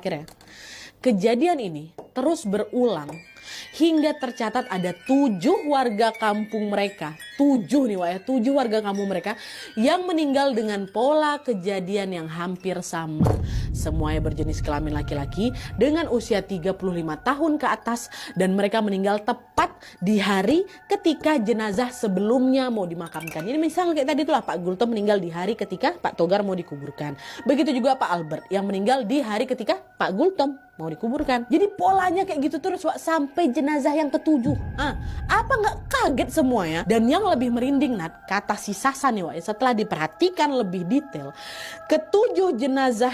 terakhir ya. Kejadian ini terus berulang hingga tercatat ada 7 warga kampung mereka. 7 nih Wak ya, 7 warga kampung mereka yang meninggal dengan pola kejadian yang hampir sama. Semuanya berjenis kelamin laki-laki dengan usia 35 tahun ke atas dan mereka meninggal tepat di hari ketika jenazah sebelumnya mau dimakamkan. Ini misalnya kayak tadi itulah Pak Gultom meninggal di hari ketika Pak Togar mau dikuburkan. Begitu juga Pak Albert yang meninggal di hari ketika Pak Gultom mau dikuburkan. Jadi polanya kayak gitu terus Wak sampai jenazah yang ke-7. Apa nggak kaget semua ya? Dan yang lebih merinding Nat, kata si Sasa nih Wak, setelah diperhatikan lebih detail, ke-7 jenazah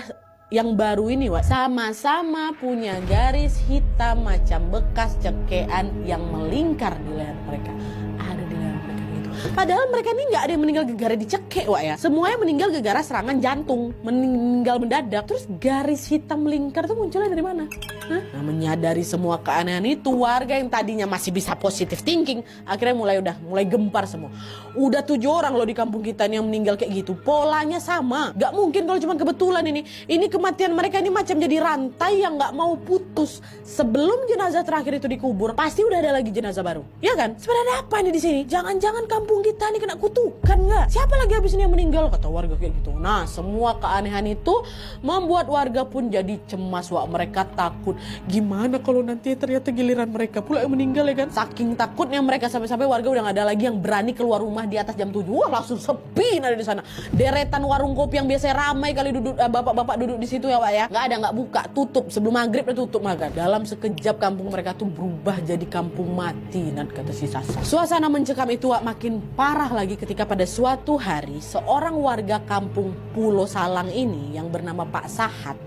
yang baru ini Wak sama-sama punya garis hitam macam bekas cekean yang melingkar di leher mereka. Ada di leher mereka gitu. Padahal mereka ini nggak ada yang meninggal gara-gara dicekek Wak ya. Semuanya meninggal gara-gara serangan jantung, meninggal mendadak. Terus garis hitam melingkar tuh munculnya dari mana? Nah, menyadari semua keanehan itu, warga yang tadinya masih bisa positive thinking akhirnya mulai gempar semua. Udah 7 orang loh di kampung kita yang meninggal kayak gitu. Polanya sama. Gak mungkin kalau cuma kebetulan ini. Ini kematian mereka ini macam jadi rantai yang gak mau putus. Sebelum jenazah terakhir itu dikubur, pasti udah ada lagi jenazah baru. Ya kan? Sebenarnya apa nih di sini? Jangan-jangan kampung kita ini kena kutukan nggak? Siapa lagi habis ini yang meninggal? Kata warga kayak gitu. Nah, semua keanehan itu membuat warga pun jadi cemas Wak. Mereka takut. Gimana kalau nanti ternyata giliran mereka pula yang meninggal ya kan? Saking takutnya mereka sampai-sampai warga udah gak ada lagi yang berani keluar rumah di atas jam 7. Wah, langsung sepi ada di sana. Deretan warung kopi yang biasanya ramai kali duduk bapak-bapak duduk di situ ya Pak ya. Gak ada, gak buka, tutup sebelum maghrib udah tutup makan. Dalam sekejap kampung mereka tuh berubah jadi kampung mati, Nat, kata si Sasa. Suasana mencekam itu Wak makin parah lagi ketika pada suatu hari seorang warga kampung Pulau Salang ini yang bernama Pak Sahat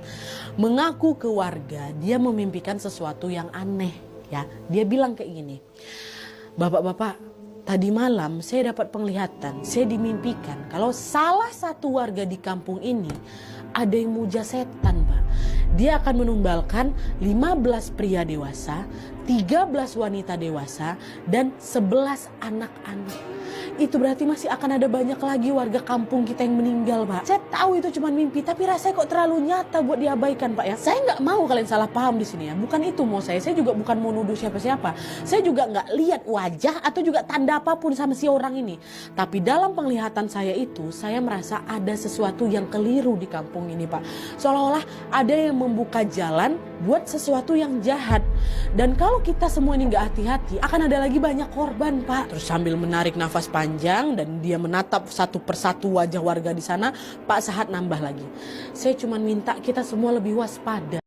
mengaku ke warga dia memimpikan sesuatu yang aneh ya. Dia bilang kayak gini, bapak-bapak, tadi malam saya dapat penglihatan, saya dimimpikan kalau salah satu warga di kampung ini ada yang muja setan Pak. Dia akan menumbalkan 15 pria dewasa, 13 wanita dewasa, dan 11 anak-anak. Itu berarti masih akan ada banyak lagi warga kampung kita yang meninggal Pak. Saya tahu itu cuma mimpi, tapi rasanya kok terlalu nyata buat diabaikan Pak ya. Saya nggak mau kalian salah paham di sini ya. Bukan itu mau saya juga bukan mau nuduh siapa-siapa. Saya juga nggak lihat wajah atau juga tanda apapun sama si orang ini. Tapi dalam penglihatan saya itu, saya merasa ada sesuatu yang keliru di kampung ini Pak. Seolah-olah ada yang membuka jalan buat sesuatu yang jahat. Dan kalau kita semua ini nggak hati-hati, akan ada lagi banyak korban Pak. Terus sambil menarik nafas panjang dan dia menatap satu persatu wajah warga di sana, Pak Sahat nambah lagi. Saya cuma minta kita semua lebih waspada.